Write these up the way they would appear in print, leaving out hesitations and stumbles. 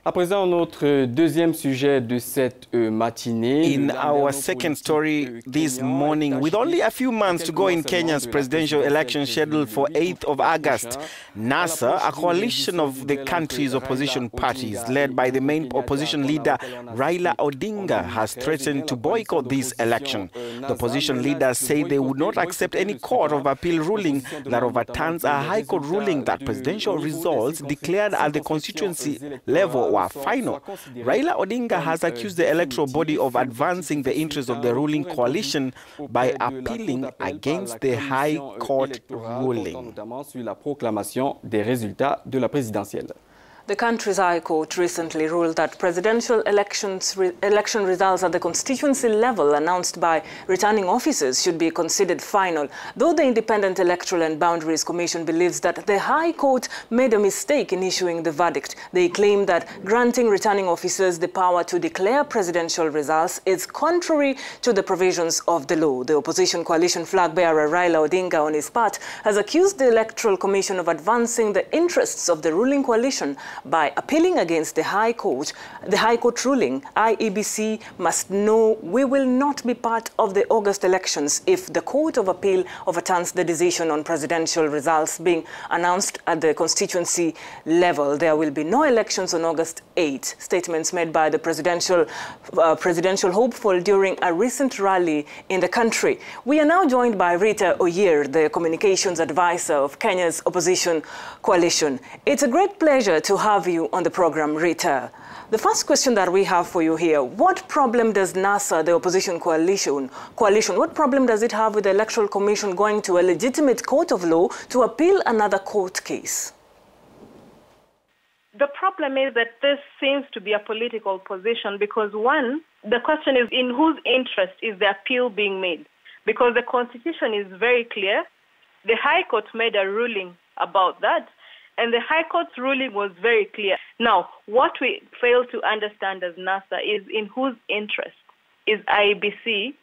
À présent, notre deuxième sujet de cette matinée. In our second story this morning, with only a few months to go in Kenya's presidential election scheduled for 8th of August, NASA, a coalition of the country's opposition parties, led by the main opposition leader Raila Odinga, has threatened to boycott this election. The opposition leaders say they would not accept any court of appeal ruling that overturns a high court ruling that presidential results declared at the constituency level were final. Raila Odinga has accused the electoral body of advancing the interests of the ruling coalition by appealing against the High Court ruling. The country's High Court recently ruled that presidential election results at the constituency level announced by returning officers should be considered final, though the Independent Electoral and Boundaries Commission believes that the High Court made a mistake in issuing the verdict. They claim that granting returning officers the power to declare presidential results is contrary to the provisions of the law. The opposition coalition flag bearer Raila Odinga, on his part, has accused the Electoral Commission of advancing the interests of the ruling coalition by appealing against the High Court ruling. IEBC must know we will not be part of the August elections if the Court of Appeal overturns the decision on presidential results being announced at the constituency level. There will be no elections on August 8. Statements made by the presidential hopeful during a recent rally in the country. We are now joined by Rita Oyer, the communications advisor of Kenya's opposition coalition. It's a great pleasure to have you on the program, Rita. The first question that we have for you here, what problem does NASA, the opposition coalition, what problem does it have with the Electoral Commission going to a legitimate court of law to appeal another court case? The problem is that this seems to be a political position because, one, the question is in whose interest is the appeal being made? Because the Constitution is very clear. The High Court made a ruling about that, and the High Court's ruling was very clear. Now, what we fail to understand as NASA is in whose interest is IEBC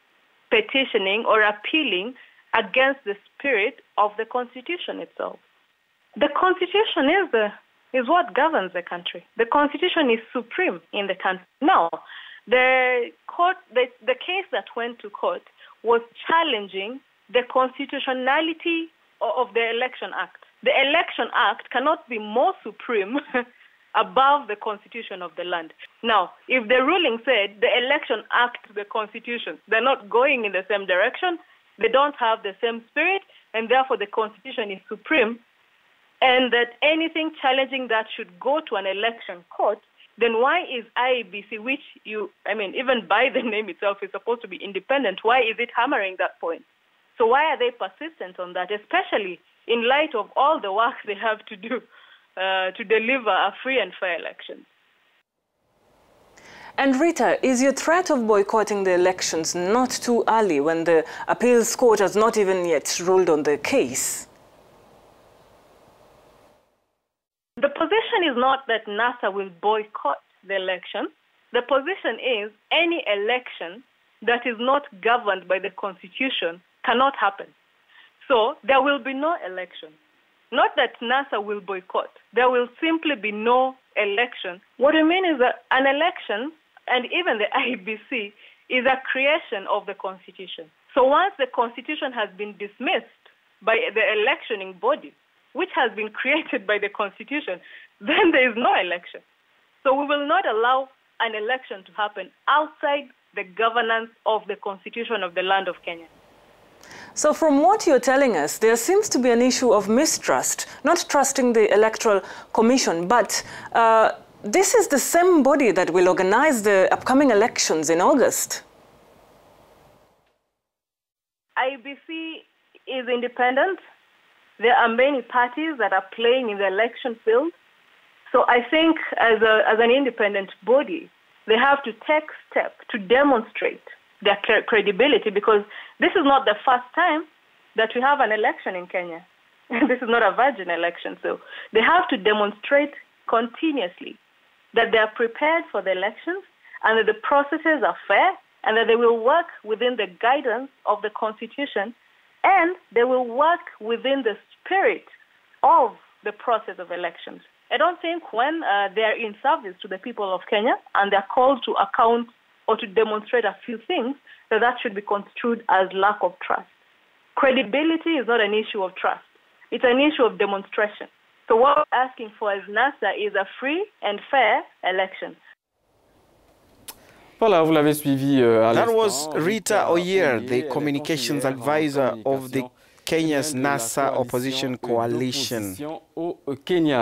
petitioning or appealing against the spirit of the Constitution itself. The Constitution is what governs the country. The Constitution is supreme in the country. Now, the case that went to court was challenging the constitutionality of the Election Act. The Election Act cannot be more supreme above the Constitution of the land. Now, if the ruling said the Election Act, the Constitution, they're not going in the same direction, they don't have the same spirit, and therefore the Constitution is supreme, and that anything challenging that should go to an election court, then why is IEBC, which even by the name itself is supposed to be independent, why is it hammering that point? So why are they persistent on that, especially in light of all the work they have to do to deliver a free and fair election? And Rita, is your threat of boycotting the elections not too early when the appeals court has not even yet ruled on the case? The position is not that NASA will boycott the election. The position is any election that is not governed by the Constitution cannot happen. So there will be no election. Not that NASA will boycott. There will simply be no election. What I mean is that an election, and even the IEBC, is a creation of the Constitution. So once the Constitution has been dismissed by the electioning body, which has been created by the Constitution, then there is no election. So we will not allow an election to happen outside the governance of the Constitution of the land of Kenya. So from what you're telling us, there seems to be an issue of mistrust, not trusting the Electoral Commission, but this is the same body that will organize the upcoming elections in August. IEBC is independent. There are many parties that are playing in the election field. So I think as an independent body, they have to take steps to demonstrate their credibility, because this is not the first time that we have an election in Kenya. This is not a virgin election. So they have to demonstrate continuously that they are prepared for the elections and that the processes are fair and that they will work within the guidance of the Constitution, and they will work within the spirit of the process of elections. I don't think when they are in service to the people of Kenya and they're called to account or to demonstrate a few things, that should be construed as lack of trust. Credibility is not an issue of trust. It's an issue of demonstration. So what we're asking for as NASA is a free and fair election. Voilà, vous l'avez suivi à That was Rita Oyer, the communications advisor of the Kenya's NASA opposition coalition. Au Kenya.